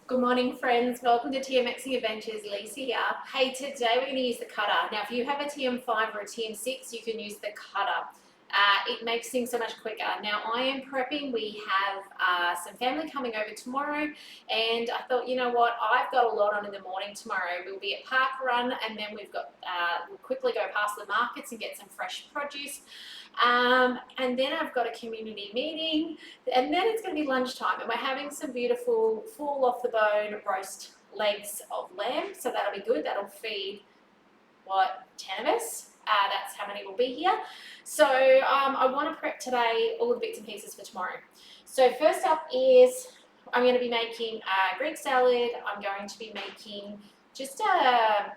Good morning, friends. Welcome to TMXing Adventures. Lisa here. Hey, today we're going to use the cutter. Now, if you have a TM5 or a TM6, you can use the cutter. It makes things so much quicker. Now, I am prepping. We have some family coming over tomorrow, and I thought, you know what? I've got a lot on in the morning tomorrow. We'll be at Park Run, and then we'll quickly go past the markets and get some fresh produce. And then I've got a community meeting, and then it's going to be lunchtime, and we're having some beautiful full off the bone roast legs of lamb, so that'll be good. That'll feed 10 of us. That's how many will be here. So I want to prep today all the bits and pieces for tomorrow. So first up is I'm going to be making a Greek salad. I'm going to be making just a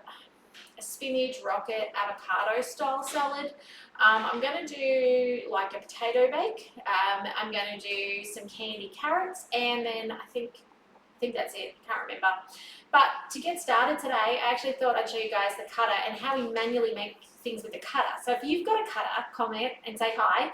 spinach rocket avocado style salad. I'm going to do like a potato bake. I'm going to do some candy carrots, and then I think that's it. Can't remember. But to get started today, I actually thought I'd show you guys the cutter and how we manually make things with the cutter. So if you've got a cutter, comment and say hi.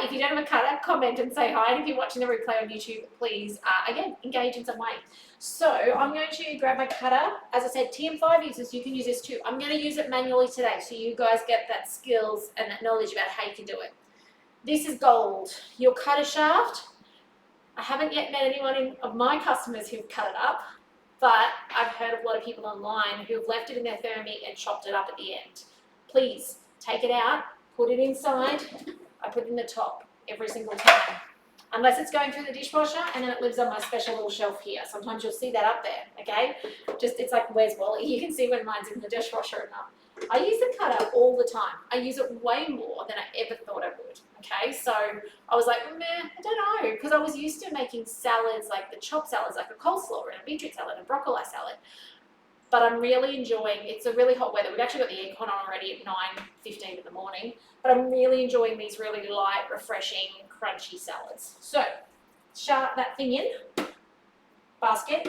If you don't have a cutter, comment and say hi. And if you're watching the replay on YouTube, please, again, engage in some way. So I'm going to grab my cutter. As I said, TM5 uses, you can use this too. I'm going to use it manually today so you guys get that skills and that knowledge about how you can do it. This is gold. Your cutter shaft. I haven't yet met anyone of my customers who've cut it up, but I've heard of a lot of people online who've left it in their Thermomix and chopped it up at the end. Please take it out, put it inside. I put it in the top every single time, unless it's going through the dishwasher, and then it lives on my special little shelf here. Sometimes you'll see that up there, okay? It's like, where's Wally? You can see when mine's in the dishwasher or not. I use the cutter all the time. I use it way more than I ever thought I would, okay? So I was like, meh, I don't know, because I was used to making salads, like the chopped salads, like a coleslaw and a beetroot salad and broccoli salad. But I'm really enjoying, it's a really hot weather. We've actually got the aircon on already at 9:15 in the morning, but I'm really enjoying these really light, refreshing, crunchy salads. So, shove that thing in, basket,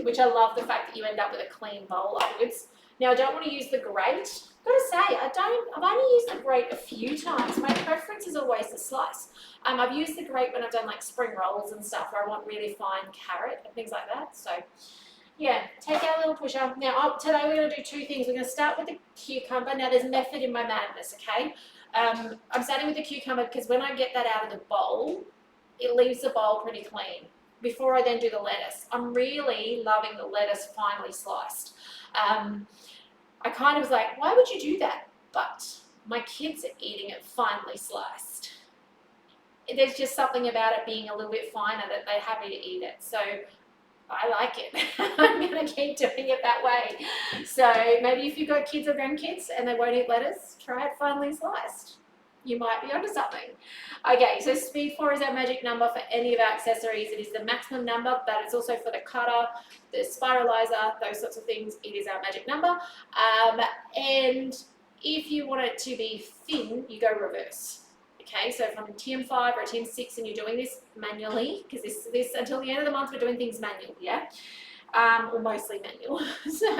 which I love the fact that you end up with a clean bowl afterwards. Now, I don't want to use the grate. I've got to say, I've only used the grate a few times. My preference is always the slice. I've used the grate when I've done like spring rolls and stuff where I want really fine carrot and things like that. So, yeah, take our little pusher. Now, today we're going to do two things. We're going to start with the cucumber. Now, there's method in my madness, okay? I'm starting with the cucumber because when I get that out of the bowl, it leaves the bowl pretty clean before I then do the lettuce. I'm really loving the lettuce finely sliced. I kind of was like, why would you do that? But my kids are eating it finely sliced. There's just something about it being a little bit finer that they're happy to eat it. So I like it. I'm going to keep doing it that way. So maybe if you've got kids or grandkids and they won't eat lettuce, try it finely sliced. You might be onto something. Okay, so speed 4 is our magic number for any of our accessories. It is the maximum number, but it's also for the cutter, the spiralizer, those sorts of things. It is our magic number. And if you want it to be thin, you go reverse. Okay, so if I'm in TM5 or a TM6 and you're doing this manually, because this until the end of the month we're doing things manual, yeah? Or mostly manual. So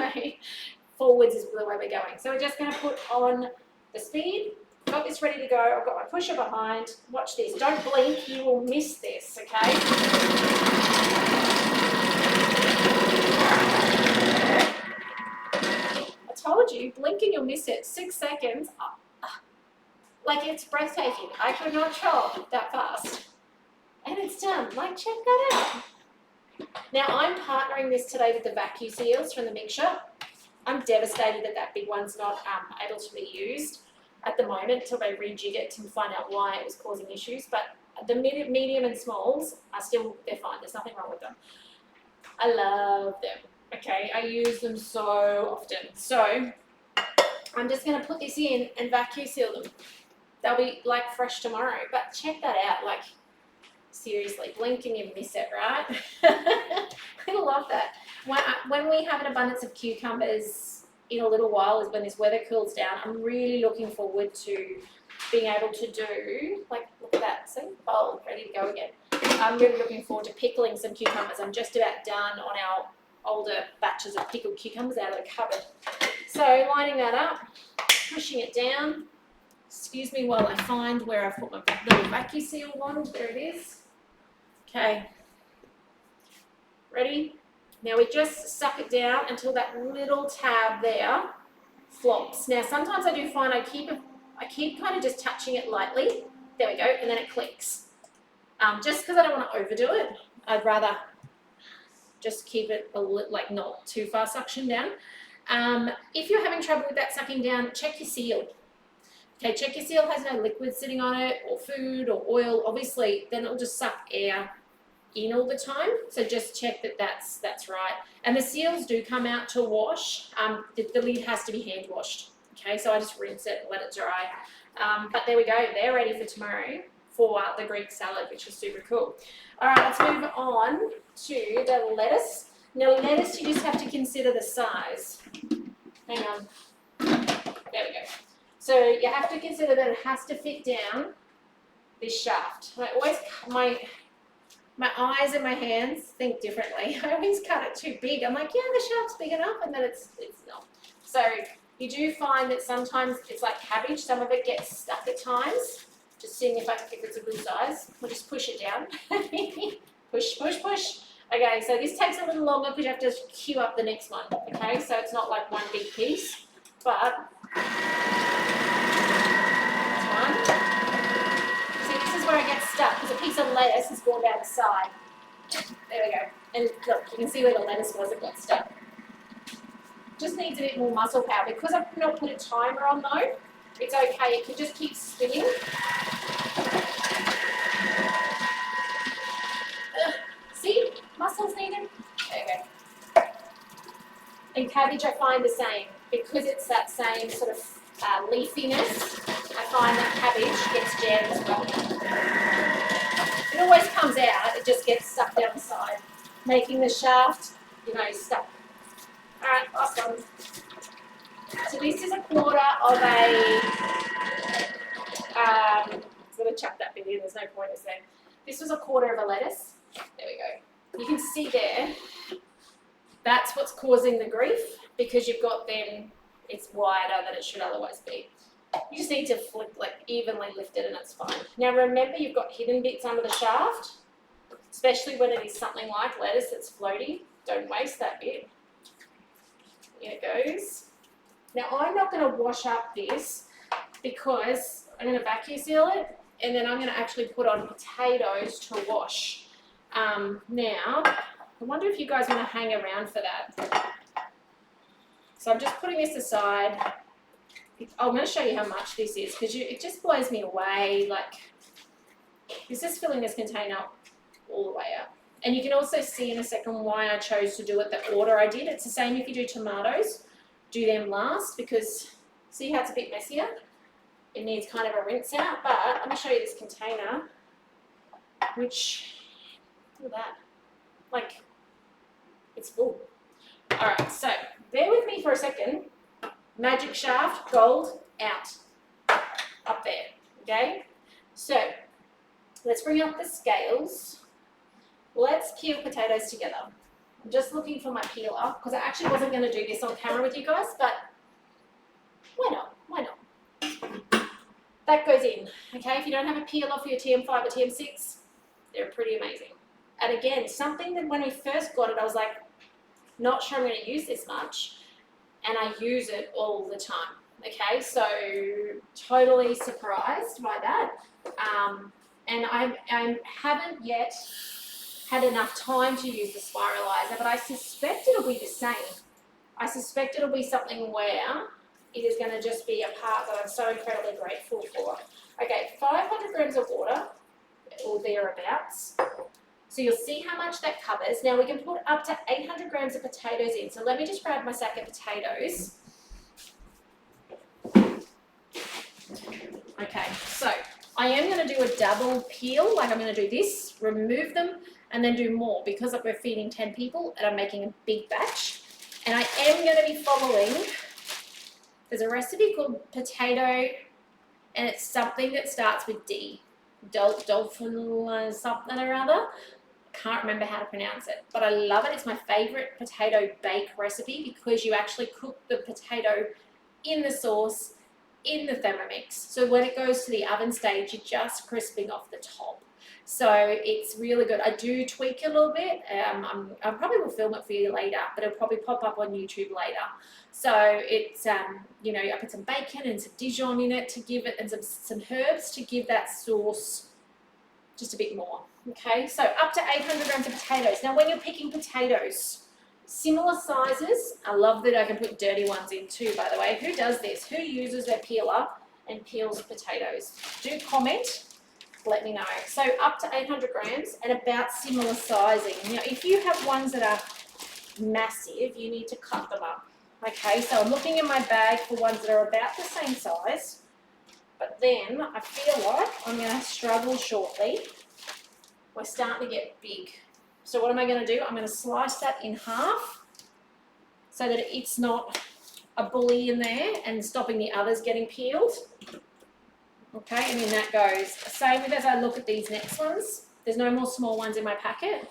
forwards is the way we're going. So we're just going to put on the speed. Got this ready to go. I've got my pusher behind. Watch this. Don't blink. You will miss this, okay? I told you, blink and you'll miss it. 6 seconds. Like, it's breathtaking. I could not chop that fast. And it's done. Like, check that out. Now, I'm partnering this today with the vacuum seals from the mixture. I'm devastated that big one's not able to be used at the moment until they rejig it to find out why it was causing issues. But the medium and smalls are still, they're fine. There's nothing wrong with them. I love them. Okay, I use them so often. So I'm just going to put this in and vacuum seal them. They'll be like fresh tomorrow. But check that out. Like, seriously, blink and you miss it, right? I love that. When we have an abundance of cucumbers in a little while is when this weather cools down. I'm really looking forward to being able to do, like, look at that, see, bowl, ready to go again. I'm really looking forward to pickling some cucumbers. I'm just about done on our older batches of pickled cucumbers out of the cupboard. So lining that up, pushing it down. Excuse me while I find where I've put my little vacuum seal bottle. There it is. Okay. Ready? Now we just suck it down until that little tab there flops. Now sometimes I do find I keep kind of just touching it lightly. There we go, and then it clicks. Just because I don't want to overdo it, I'd rather just keep it like not too far suction down. If you're having trouble with that sucking down, check your seal. Okay, check your seal has no liquid sitting on it or food or oil. Obviously, then it'll just suck air in all the time. So just check that that's right. And the seals do come out to wash. The lid has to be hand washed. Okay, so I just rinse it and let it dry. But there we go. They're ready for tomorrow for the Greek salad, which is super cool. All right, let's move on to the lettuce. Now, lettuce, you just have to consider the size. Hang on. There we go. So you have to consider that it has to fit down this shaft. My eyes and my hands think differently. I always cut it too big. I'm like, yeah, the shaft's big enough, and then it's not. So you do find that sometimes it's like cabbage. Some of it gets stuck at times. Just seeing if it's a good size. We'll just push it down. Push, push, push. Okay, so this takes a little longer because you have to queue up the next one. Okay, so it's not like one big piece, but where it gets stuck because a piece of lettuce has gone down the side. There we go. And look, you can see where the lettuce was, it got stuck. Just needs a bit more muscle power. Because I've not put a timer on though, it's okay. It can just keep spinning. See? Muscles needed. There we go. And cabbage I find the same. Because it's that same sort of leafiness, I find that cabbage gets jammed as well. It always comes out, it just gets stuck down the side, making the shaft, stuck. Alright, last one. So this is a quarter of a, I'm going to chuck that bit in, there's no point, is there? This was a quarter of a lettuce. There we go. You can see there, that's what's causing the grief, because you've got then, it's wider than it should otherwise be. You just need to evenly lift it and it's fine. Now remember, you've got hidden bits under the shaft, especially when it is something like lettuce that's floaty. Don't waste that bit. Here it goes. Now I'm not going to wash up this because I'm going to vacuum seal it and then I'm going to actually put on potatoes to wash. Now, I wonder if you guys want to hang around for that. So I'm just putting this aside. I'm going to show you how much this is because it just blows me away. Like, this is filling this container all the way up. And you can also see in a second why I chose to do it the order I did. It's the same if you do tomatoes. Do them last because see how it's a bit messier? It needs kind of a rinse out. But let me show you this container, which, look at that. Like, it's full. All right, so bear with me for a second. Magic shaft, gold, out, up there, okay? So, let's bring up the scales. Let's peel potatoes together. I'm just looking for my peeler, because I actually wasn't going to do this on camera with you guys, but why not? That goes in, okay? If you don't have a peeler for your TM5 or TM6, they're pretty amazing. And again, something that when we first got it, I was like, not sure I'm going to use this much. And I use it all the time, okay? So totally surprised by that. And I haven't yet had enough time to use the spiralizer, but I suspect it'll be the same. I suspect it'll be something where it is going to just be a part that I'm so incredibly grateful for. Okay, 500 grams of water, or thereabouts. So you'll see how much that covers. Now we can put up to 800 grams of potatoes in. So let me just grab my sack of potatoes. Okay, so I am going to do a double peel, like I'm going to do this, remove them, and then do more because we're feeding 10 people and I'm making a big batch. And I am going to be following, there's a recipe called potato, and it's something that starts with D. Dolphin something or other. Can't remember how to pronounce it, but I love it. It's my favorite potato bake recipe because you actually cook the potato in the sauce in the Thermomix. So when it goes to the oven stage, you're just crisping off the top. So it's really good. I do tweak it a little bit. I probably will film it for you later, but it'll probably pop up on YouTube later. So it's, you know, I put some bacon and some Dijon in it to give it, and some herbs to give that sauce just a bit more. Okay, so up to 800 grams of potatoes. Now, when you're picking potatoes, similar sizes. I love that I can put dirty ones in too, by the way. Who does this? Who uses their peeler and peels potatoes? Do comment, let me know. So up to 800 grams and about similar sizing. Now, if you have ones that are massive, you need to cut them up. Okay, so I'm looking in my bag for ones that are about the same size, but then I feel like I'm going to struggle shortly. We're starting to get big. So what am I going to do? I'm going to slice that in half so that it's not a bully in there and stopping the others getting peeled. Okay, and then that goes. Same with as I look at these next ones. There's no more small ones in my packet.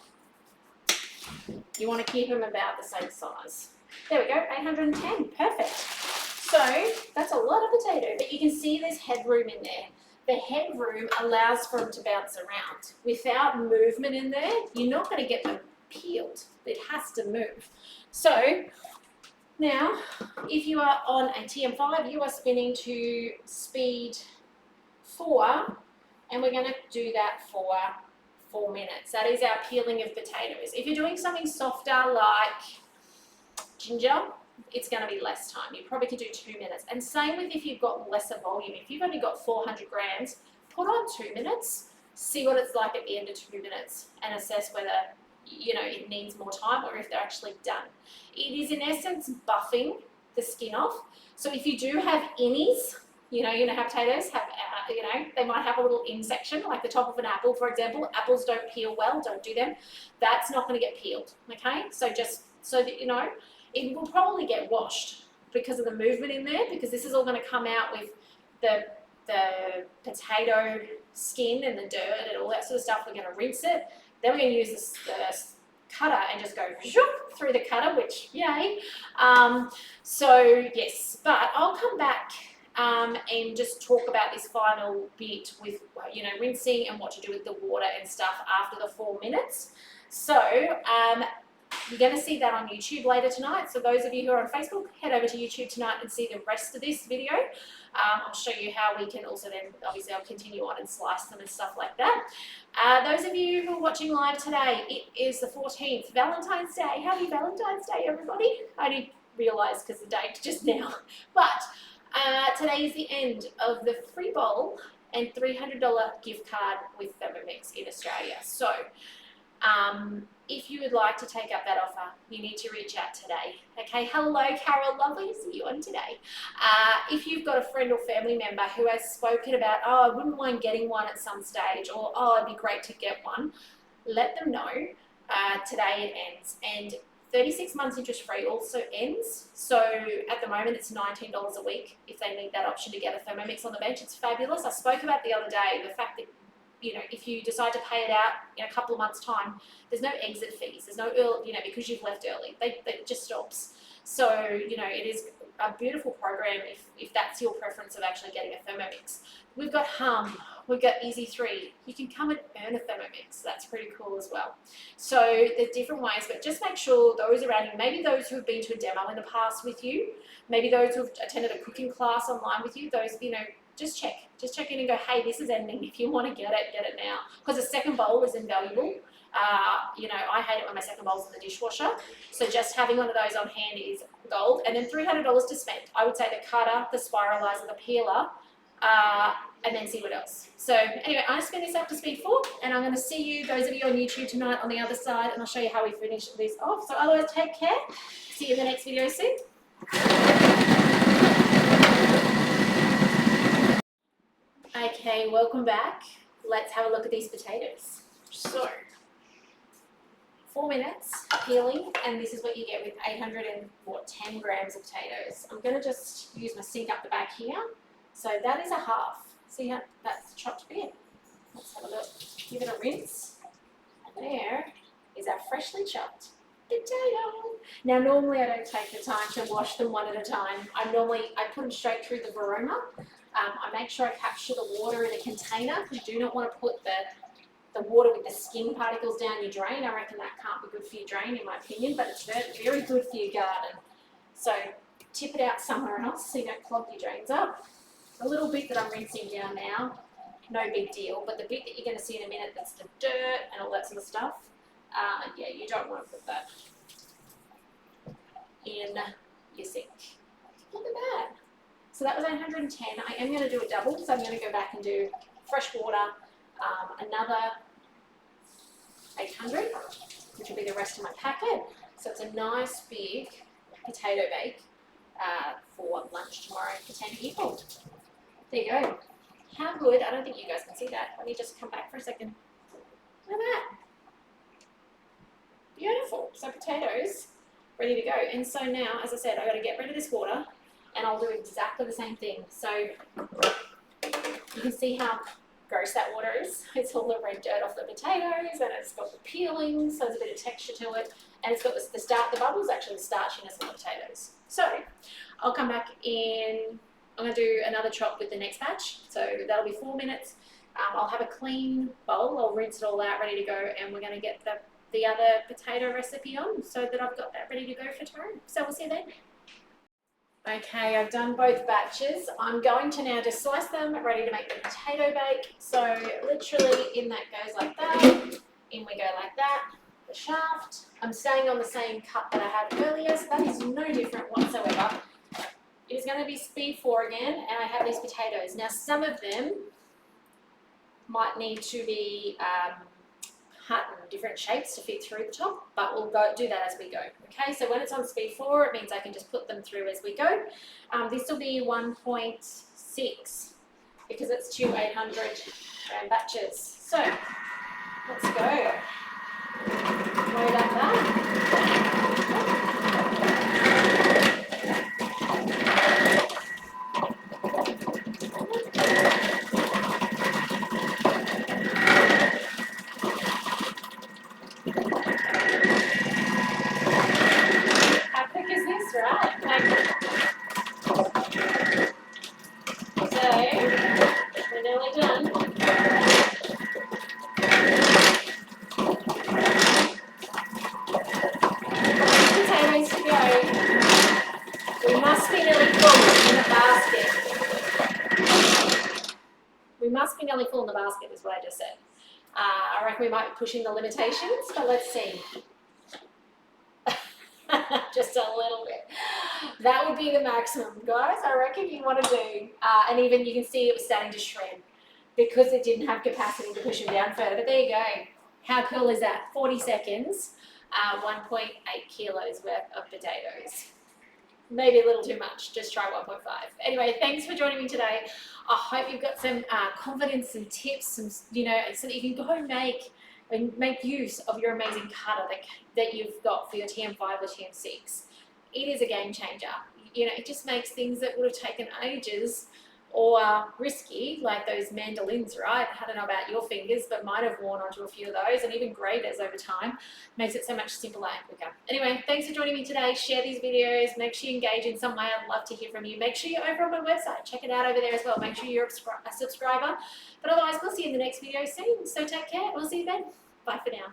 You want to keep them about the same size. There we go, 810, perfect. So that's a lot of potato, but you can see there's headroom in there. The headroom allows for them to bounce around. Without movement in there, you're not going to get them peeled. It has to move. So now, if you are on a TM5, you are spinning to speed 4, and we're going to do that for 4 minutes. That is our peeling of potatoes. If you're doing something softer like ginger, it's going to be less time. You probably could do 2 minutes. And same with if you've got lesser volume. If you've only got 400 grams, put on 2 minutes, see what it's like at the end of 2 minutes, and assess whether, you know, it needs more time or if they're actually done. It is in essence buffing the skin off. So if you do have innies, you know how potatoes have, you know, they might have a little in section, like the top of an apple, for example. Apples don't peel well, don't do them. That's not going to get peeled, okay? So just so that you know, it will probably get washed because of the movement in there, because this is all going to come out with the potato skin and the dirt and all that sort of stuff. We're going to rinse it. Then we're going to use the cutter and just go through the cutter, which, yay. So, yes, but I'll come back and just talk about this final bit with, you know, rinsing and what to do with the water and stuff after the 4 minutes. So, you're going to see that on YouTube later tonight. So those of you who are on Facebook, head over to YouTube tonight and see the rest of this video. I'll show you how we can also then, obviously I'll continue on and slice them and stuff like that. Those of you who are watching live today, it is the 14th, Valentine's Day. Happy Valentine's Day, everybody. I didn't realise because the date just now. But today is the end of the free bowl and $300 gift card with Thermomix in Australia. So, if you would like to take up that offer, you need to reach out today. Okay, hello Carol, lovely to see you on today. If you've got a friend or family member who has spoken about, oh, I wouldn't mind getting one at some stage, or oh, it'd be great to get one, let them know. Today it ends, and 36 months interest free also ends. So at the moment it's $19 a week if they need that option to get a Thermomix on the bench. It's fabulous. I spoke about the other day the fact that, you know, if you decide to pay it out in a couple of months' time, there's no exit fees. There's no early, you know, because you've left early. It just stops. So, you know, it is a beautiful program if that's your preference of actually getting a Thermomix. We've got Hum. We've got Easy 3. You can come and earn a Thermomix. That's pretty cool as well. So there's different ways, but just make sure those around you, maybe those who have been to a demo in the past with you, maybe those who have attended a cooking class online with you, those, you know, just check in and go, hey, this is ending. If you want to get it now. Because a second bowl is invaluable. You know, I hate it when my second bowl's in the dishwasher. So just having one of those on hand is gold. And then $300 to spend. I would say the cutter, the spiralizer, the peeler, and then see what else. So anyway, I'm going to spin this up to speed 4, and I'm going to see you, those of you on YouTube tonight, on the other side, and I'll show you how we finish this off. So otherwise, take care. See you in the next video soon. Okay, welcome back. Let's have a look at these potatoes. So, 4 minutes peeling, and this is what you get with 810 grams of potatoes. I'm going to just use my sink up the back here. So that is a half. See how that's chopped bit? Let's have a look. Give it a rinse. And there is our freshly chopped potato. Now normally I don't take the time to wash them one at a time. I put them straight through the Vorwerk. I make sure I capture the water in a container. You do not want to put the water with the skin particles down your drain. I reckon that can't be good for your drain in my opinion, but it's very, very good for your garden. So tip it out somewhere else so you don't clog your drains up. The little bit that I'm rinsing down now, no big deal, but the bit that you're going to see in a minute, that's the dirt and all that sort of stuff, yeah, you don't want to put that in your sink. Look at that. So that was 810. I am going to do a double, so I'm going to go back and do fresh water, another 800, which will be the rest of my packet. So it's a nice big potato bake for lunch tomorrow for 10 people. There you go. How good, I don't think you guys can see that. Let me just come back for a second. Look at that. Beautiful. So potatoes, ready to go. And so now, as I said, I've got to get rid of this water and I'll do exactly the same thing. So you can see how gross that water is. It's all the red dirt off the potatoes and it's got the peelings, so there's a bit of texture to it. And it's got the bubbles, actually the starchiness of the potatoes. So I'll come back in, I'm going to do another chop with the next batch. So that'll be 4 minutes. I'll have a clean bowl, I'll rinse it all out, ready to go, and we're going to get the other potato recipe on so that I've got that ready to go for tomorrow. So we'll see you then. Okay, I've done both batches. I'm going to now just slice them, ready to make the potato bake. So literally in that goes like that, in we go like that, the shaft. I'm staying on the same cut that I had earlier, so that is no different whatsoever. It is going to be speed 4 again, and I have these potatoes. Now some of them might need to be cut in different shapes to fit through the top, but we'll do that as we go. Okay, so when it's on speed 4, it means I can just put them through as we go. This will be 1.6 because it's 2 800 gram batches. So let's go. Load up that. We must be nearly full in the basket is what I just said. I reckon we might be pushing the limitations, but let's see. Just a little bit. That would be the maximum, guys. I reckon you want to do, and even you can see it was starting to shred because it didn't have capacity to push them down further. But there you go. How cool is that? 40 seconds, 1.8 kilos worth of potatoes. Maybe a little too much, just try 1.5. Anyway, thanks for joining me today. I hope you've got some confidence and tips, some, you know, so that you can go make use of your amazing cutter that you've got for your TM5 or TM6. It is a game changer. You know, it just makes things that would have taken ages or risky, like those mandolins, right? I don't know about your fingers, but might have worn onto a few of those, and even graters over time. Makes it so much simpler and quicker. Anyway, thanks for joining me today. Share these videos. Make sure you engage in some way. I'd love to hear from you. Make sure you're over on my website. Check it out over there as well. Make sure you're a subscriber. But otherwise, we'll see you in the next video soon. So take care. We'll see you then. Bye for now.